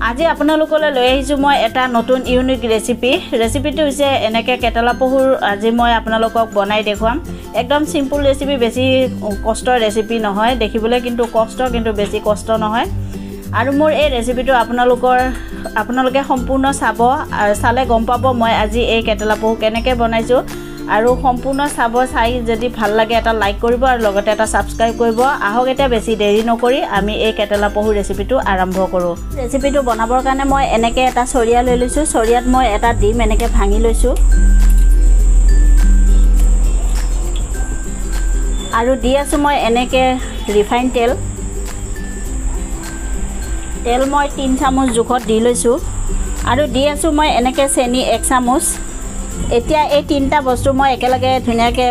আজি আপোনালোকলৈ লৈ আহিছো মই এটা নতুন ইউনিক ৰেচিপিটো হৈছে এনেকে কেটেলা পহুৰ আজি মই আপোনালোকক বনাই দেখুৱাম একদম সিম্পল ৰেচিপি বেছি কষ্টৰ ৰেচিপি নহয় দেখিবলৈ কিন্তু কষ্ট কিন্তু বেছি কষ্ট নহয় আৰু মোৰ এই ৰেচিপিটো আপোনালোকে সম্পূৰ্ণ চাব আৰু চালে গম পাব মই আজি এই কেটেলা পহু কেনেকৈ বনাইছো আৰু সম্পূৰ্ণ চাব চাই যদি ভাল লাগে এটা লাইক কৰিব আৰু লগতে এটা সাবস্ক্ৰাইব কৰিব আহক এটা বেছি দেৰি নকৰি আমি এই কেটেলা পহু ৰেচিপিটো আৰম্ভ কৰো ৰেচিপিটো বনাবৰ কাৰণে মই এনেকৈ এটা চৰিয়া লৈ লৈছো চৰিয়াত মই এটা ডিম এনেকৈ ভাঙি লৈছো আৰু দি আছো মই এনেকৈ ৰিফাইন তেল মই 3 চামুচ জোখত দি লৈছো আৰু দি আছো মই এনেকৈ চেনি 1 চামুচ এতিয়া এই তিনটা বস্তু মই একেলগে ধুনিয়াকে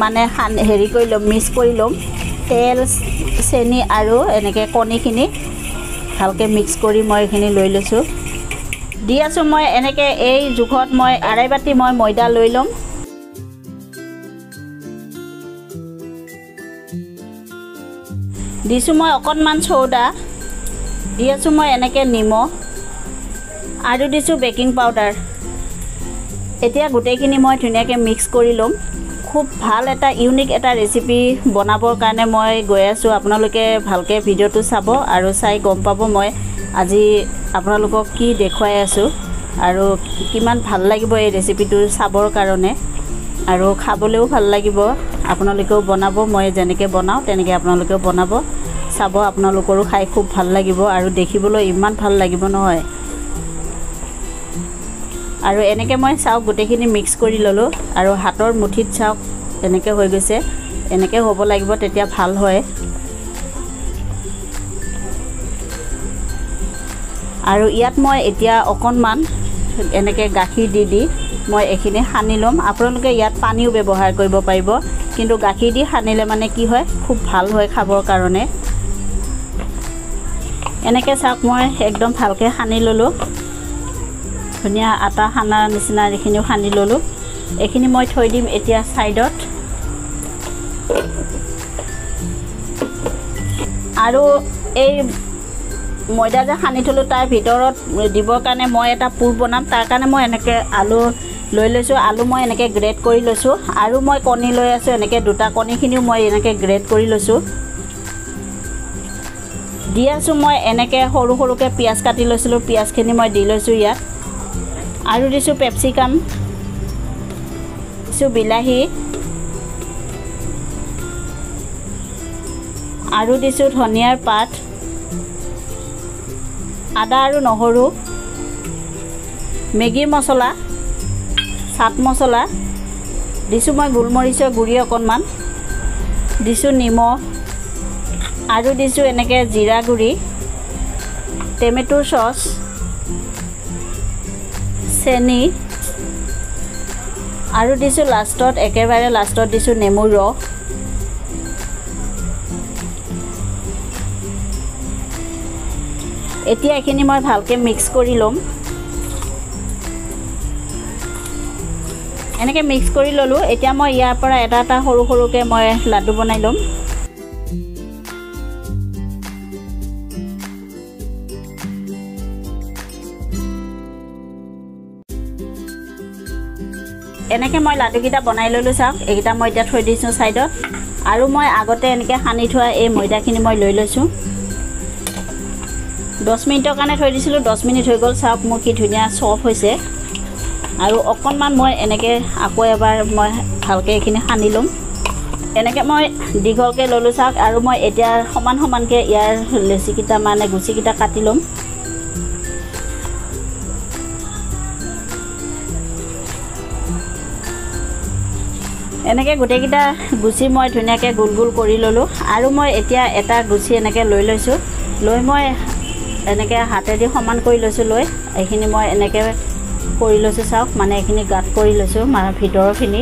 মানে হেৰি কৰি লম মিক্স কৰি লম তেল চেনি আৰু এনেকৈ কণীখিনি ভালকৈ মিক্স কৰি মই এখিনি লৈ লৈছো দি আছো মই এনেকৈ এই জোখত মই আঢ়ৈ বাটি মই ময়দা লৈ লম দিছো মই অকণমান চৌদা দি আছো মই এনেকৈ নিমখ আৰু দিছো বেকিং পাউডাৰ এতিয়া গুটেইখিনি মই ধুনিয়াকে মিক্স কৰি লম খুব ভাল এটা ইউনিক এটা ৰেচিপি বনাবৰ কাৰণে মই গৈ আছো আপোনালোকে ভালকৈ ভিডিওটো চাব আৰু চাই গম পাব মই আজি আপোনালোকক কি দেখুৱাই আছো আৰু কিমান ভাল লাগিব এই ৰেচিপিটো চাবৰ কাৰণে আৰু খাবলৈও ভাল লাগিব আপোনালোকেও বনাব মই যেনেকৈ বনাও তেনেকৈ আপোনালোকেও বনাব চাব আপোনালোকৰো খাই খুব ভাল লাগিব আৰু দেখিবলৈ ইমান ভাল লাগিব নহয় আৰু এনেকৈ মই চাওক গুটেইখিনি মিক্স কৰি ললো আৰু হাতৰ মুঠিত চাওক এনেকৈ হৈ গৈছে এনেকৈ হ'ব লাগিব তেতিয়া ভাল হয় আৰু ইয়াত মই এতিয়া অকণমান এনেকৈ গাখীৰ দি মই এখিনি সানি লম আপোনালোকে ইয়াত পানীও ব্যৱহাৰ কৰিব পাৰিব কিন্তু গাখীৰ দি সানিলে মানে কি হয় খুব ভাল হয় খাবৰ কাৰণে এনেকৈ চাওক মই একদম ভালকৈ সানি ললো ধুনিয়া আটা খানাৰ নিচিনা এখিনিও খানি ললো এখিনি মই থৈ দিম এতিয়া সাইডত আৰু এই ময়দা যে খানি থলো তাৰ ভিতৰত দিবৰ কাৰণে মই এটা পুৰ বনাম তাৰ কাৰণে মই এনেকৈ আলু লৈ লৈছো আলু মই এনেকৈ গ্ৰেট কৰি লৈছো আৰু মই কণী লৈ আছো এনেকৈ দুটা কণীখিনিও মই এনেকৈ গ্ৰেট কৰি লৈছো দি আছো মই এনেকৈ সৰু সৰুকৈ পিয়াজ কাটি লৈছিলো পিয়াজখিনি মই দি লৈছো ইয়াত আৰু দিছো পেপসিকাম দিছো বিলাহী আৰু দিছো ধনিয়াৰ পাত আদা আৰু নহৰু মেগী মছলা চাট মছলা দিছো মই গোলমৰিচৰ গুড়ি অকণমান দিছো নিমখ আৰু দিছো এনেকৈ জিৰা গুড়ি টমেটো সস চেনি আৰু দিছো লাষ্টত একেবাৰে লাষ্টত দিছো নেমুৰ ৰস এতিয়া এখিনি মই ভালকৈ মিক্স কৰি লম এনেকৈ মিক্স কৰি ললো এতিয়া মই ইয়াৰ পৰা এটা এটা সৰু সৰুকৈ মই লাডু বনাই লম এনেকৈ মই লাডুকিটা বনাই ললো চাওক এইটা মই এতিয়া থৈ দিছো সাইডত আৰু মই আগতে এনেকৈ সানি থোৱা এই ময়দাখিনি মই লৈ লৈছো 10 মিনিটৰ কাৰণে থৈ দিছিলো 10 মিনিট হৈ গল চাওক মোৰ কি ধুনিয়া সফট হৈছে আৰু অকণমান মই এনেকৈ আকৌ এবাৰ মই ভালকৈ এখিনি সানি লম এনেকৈ মই দীঘলকৈ ললো চাওক আৰু মই এতিয়া সমান সমানকৈ ইয়াৰ লেচিকিটা মানে গুচিকিটা কাটি লম এনেকৈ গুটেইকিটা গুচি মই ধুনিয়াকৈ গোল গোল কৰি ললো আৰু মই এতিয়া এটা গুচি এনেকৈ লৈ লৈছো লৈ মই এনেকৈ হাতেদি সমান কৰি লৈছো লৈ এইখিনি মই এনেকৈ কৰি লৈছো চাওক মানে এইখিনি গাঁত কৰি লৈছো মানে ভিতৰখিনি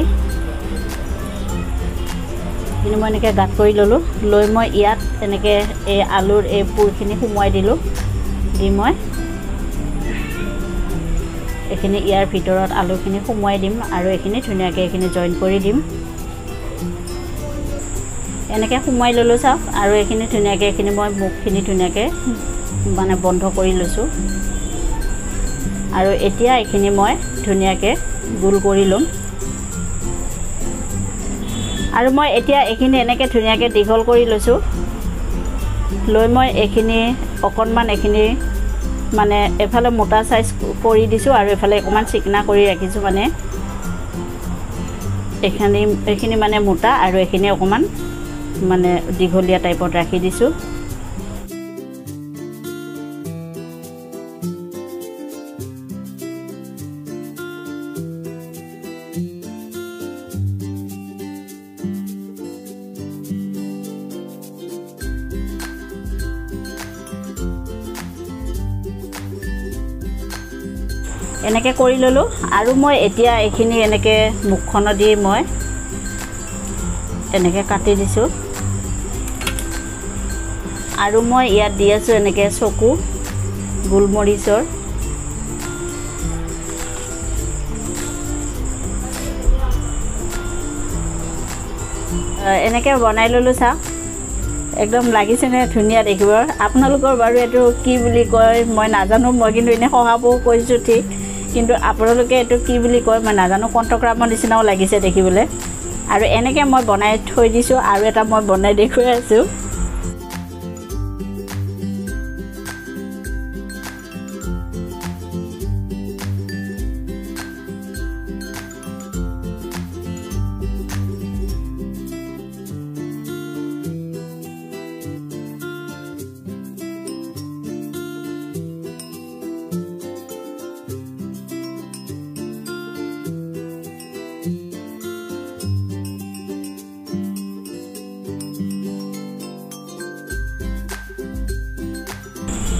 এইখিনি মই এনেকৈ গাঁত কৰি ললো লৈ মই ইয়াত এনেকৈ এই আলুৰ এই পুৰখিনি সুমুৱাই দিলো দি মই এখিনি ইয়াৰ ভিতৰত আলুখিনি সুমুৱাই দিম আৰু এখিনি ধুনিয়াকৈ এখিনি জয়েন কৰি দিম এনেকৈ সুমুৱাই ললো চাওক আৰু এখিনি ধুনিয়াকৈ এখিনি মই মুখখিনি ধুনিয়াকৈ মানে বন্ধ কৰি লৈছোঁ আৰু এতিয়া এইখিনি মই ধুনীয়াকৈ গোল কৰি ল'ম আৰু মই এতিয়া এইখিনি এনেকৈ ধুনীয়াকৈ দীঘল কৰি লৈছোঁ লৈ মই এইখিনি অকণমান এইখিনি মানে এফালে মোটা সাইজ কৰি দিছোঁ আৰু এফালে অকণমান চিকনা কৰি ৰাখিছোঁ মানে এইখিনি মানে মোটা আৰু এইখিনি অকণমান মানে দীঘলীয়া টাইপত ৰাখি দিছোঁ এনেকৈ কৰি ল'লোঁ আৰু মই এতিয়া এইখিনি এনেকৈ মুখখন দি মই এনেকৈ কাটি দিছোঁ আৰু মই ইয়াত দি আছোঁ এনেকৈ চকু গোলমৰিচৰ এনেকৈ বনাই ল'লোঁ চাওক একদম লাগিছেনে ধুনীয়া দেখিব আপোনালোকৰ বাৰু এইটো কি বুলি কয় মই নাজানো মই কিন্তু এনে শহাবও কৈছোঁ ঠিক কিন্তু আপোনালোকে এইটো কি বুলি কয় মই নাজানো কণ্টক্ৰামৰ নিচিনাও লাগিছে দেখিবলৈ আৰু এনেকৈ মই বনাই থৈ দিছোঁ আৰু এটা মই বনাই দেখুৱাই আছোঁ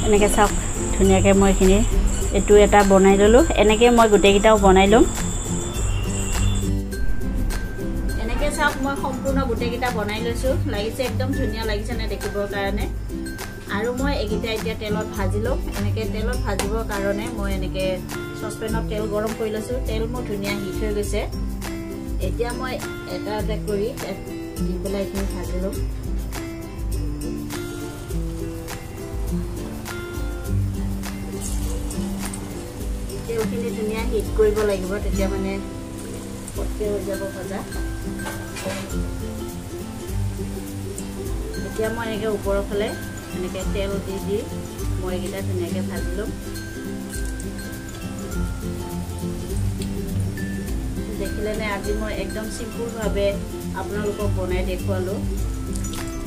এনেকৈ চাওক ধুনীয়াকৈ মই এইখিনি এইটো এটা বনাই ল'লোঁ এনেকৈ মই গোটেইকেইটাও বনাই ল'ম এনেকৈ চাওক মই সম্পূৰ্ণ গোটেইকেইটা বনাই লৈছোঁ লাগিছে একদম ধুনীয়া লাগিছেনে দেখিবৰ কাৰণে আৰু মই এইকেইটা এতিয়া তেলত ভাজি ল'ম এনেকৈ তেলত ভাজিবৰ কাৰণে মই এনেকৈ চচপেনত তেল গৰম কৰি লৈছোঁ তেল মোৰ ধুনীয়া হিট হৈ গৈছে এতিয়া মই এটা এটা কৰি দি পেলাই এইখিনি ভাজি ল'ম তেলখিনি ধুনীয়া হিট কৰিব লাগিব তেতিয়া মানে পটকৈ হৈ যাব ভজা এতিয়া মই এনেকৈ ওপৰৰ ফালে এনেকৈ তেল দি দি মই এইকেইটা ধুনীয়াকৈ ভাজি ল'ম দেখিলেনে আজি মই একদম চিম্পুলভাৱে আপোনালোকক বনাই দেখুৱালোঁ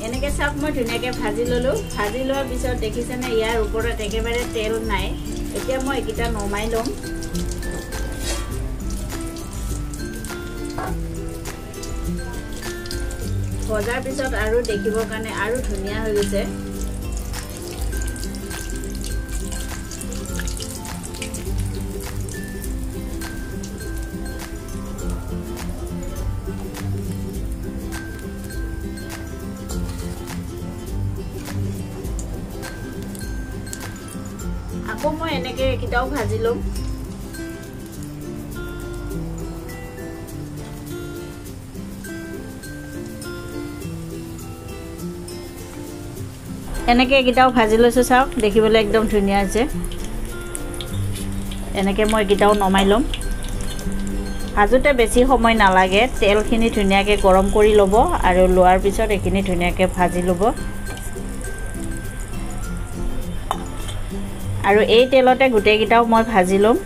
এনেকৈ চাওক মই ধুনীয়াকৈ ভাজি ল'লোঁ ভাজি লোৱাৰ পিছত দেখিছেনে ইয়াৰ ওপৰত একেবাৰে তেল নাই এতিয়া মই এইকেইটা নমাই ল'ম ভজাৰ পিছত আৰু দেখিবৰ কাৰণে আৰু ধুনীয়া হৈ গৈছে আকৌ মই এনেকৈ এইকেইটাও ভাজি ল'ম এনেকৈ এইকেইটাও ভাজি লৈছোঁ চাওক দেখিবলৈ একদম ধুনীয়া হৈছে এনেকৈ মই এইকেইটাও নমাই ল'ম ভাজোঁতে বেছি সময় নালাগে তেলখিনি ধুনীয়াকৈ গৰম কৰি ল'ব আৰু লোৱাৰ পিছত এইখিনি ধুনীয়াকৈ ভাজি ল'ব আৰু এই তেলতে গোটেইকেইটাও মই ভাজি ল'ম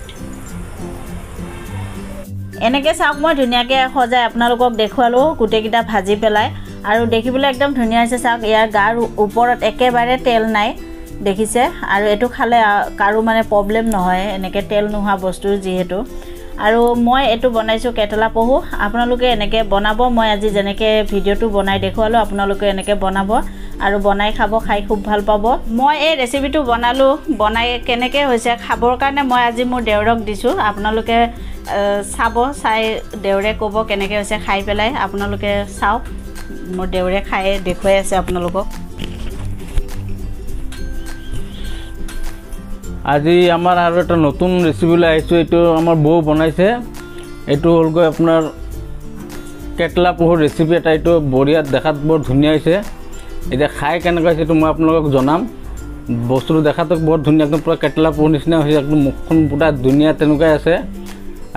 এনেকৈ চাওক মই ধুনীয়াকৈ সজাই আপোনালোকক দেখুৱালোঁ গোটেইকেইটা ভাজি পেলাই আৰু দেখিবলৈ একদম ধুনীয়া হৈছে চাওক ইয়াৰ গাৰ ওপৰত একেবাৰে তেল নাই দেখিছে আৰু এইটো খালে কাৰো মানে প্ৰব্লেম নহয় এনেকৈ তেল নোহোৱা বস্তু যিহেতু আৰু মই এইটো বনাইছোঁ কেটেলা পহু আপোনালোকে এনেকৈ বনাব মই আজি যেনেকৈ ভিডিঅ'টো বনাই দেখুৱালোঁ আপোনালোকে এনেকৈ বনাব আৰু বনাই খাব খাই খুব ভাল পাব মই এই ৰেচিপিটো বনালোঁ বনাই কেনেকৈ হৈছে খাবৰ কাৰণে মই আজি মোৰ দেউৰক দিছোঁ আপোনালোকে চাব চাই দেউৰে ক'ব কেনেকৈ হৈছে খাই পেলাই আপোনালোকে চাওক মোৰ দেউৰে খাই দেখুৱাই আছে আপোনালোকক আজি আমাৰ আৰু এটা নতুন ৰেচিপিলৈ আহিছোঁ এইটো আমাৰ বৌ বনাইছে এইটো হ'লগৈ আপোনাৰ কেটলা পহুৰ ৰেচিপি এটা এইটো বঢ়িয়া দেখাত বৰ ধুনীয়া হৈছে এতিয়া খাই কেনেকুৱা হৈছে এইটো মই আপোনালোকক জনাম বস্তুটো দেখাতো বহুত ধুনীয়া একদম পুৰা কেটলা পোহৰ নিচিনা হৈছে একদম মুখখন পুৰা ধুনীয়া তেনেকুৱাই আছে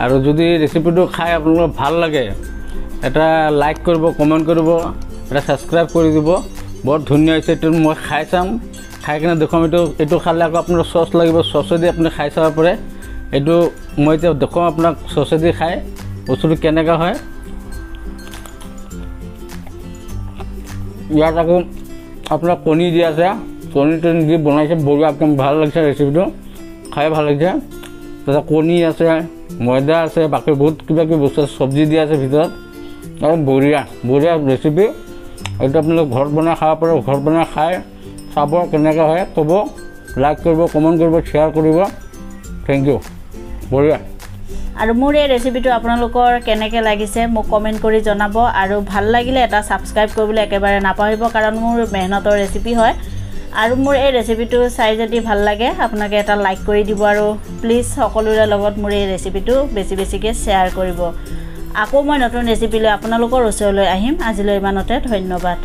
আৰু যদি ৰেচিপিটো খাই আপোনালোকৰ ভাল লাগে এটা লাইক কৰিব কমেণ্ট কৰিব এটা ছাবস্ক্ৰাইব কৰি দিব বহুত ধুনীয়া হৈছে এইটো মই খাই চাম খাই কিনে দেখুৱাম এইটো খালে আকৌ আপোনাৰ চচ লাগিব চচেদি আপুনি খাই চাব পাৰে এইটো মই এতিয়া দেখুৱাম আপোনাক চচেদি খাই বস্তুটো কেনেকুৱা হয় ইয়াত আকৌ আপোনাৰ কণী দিয়া আছে কণীটো দি বনাইছে বঢ়িয়া একদম ভাল লাগিছে ৰেচিপিটো খাই ভাল লাগিছে তাতে কণী আছে ময়দা আছে বাকী বহুত কিবা কিবি বস্তু আছে চব্জি দিয়া আছে ভিতৰত একদম বঢ়িয়া বঢ়িয়া ৰেচিপি এইটো আপোনালোকে ঘৰত বনাই খাব পাৰে ঘৰত বনাই খাই চাব কেনেকৈ হয় ক'ব লাইক কৰিব কমেণ্ট কৰিব শ্বেয়াৰ কৰিব থেংক ইউ বঢ়িয়া আৰু মোৰ এই ৰেচিপিটো আপোনালোকৰ কেনেকৈ লাগিছে মোক কমেণ্ট কৰি জনাব আৰু ভাল লাগিলে এটা ছাবস্ক্ৰাইব কৰিবলৈ একেবাৰে নাপাহৰিব কাৰণ মোৰ মেহনতৰ ৰেচিপি হয় আৰু মোৰ এই ৰেচিপিটো চাই যদি ভাল লাগে আপোনালোকে এটা লাইক কৰি দিব আৰু প্লিজ সকলোৰে লগত মোৰ এই ৰেচিপিটো বেছিকৈ শ্বেয়াৰ কৰিব আকৌ মই নতুন ৰেচিপি লৈ আপোনালোকৰ ওচৰলৈ আহিম আজিলৈ ইমানতে ধন্যবাদ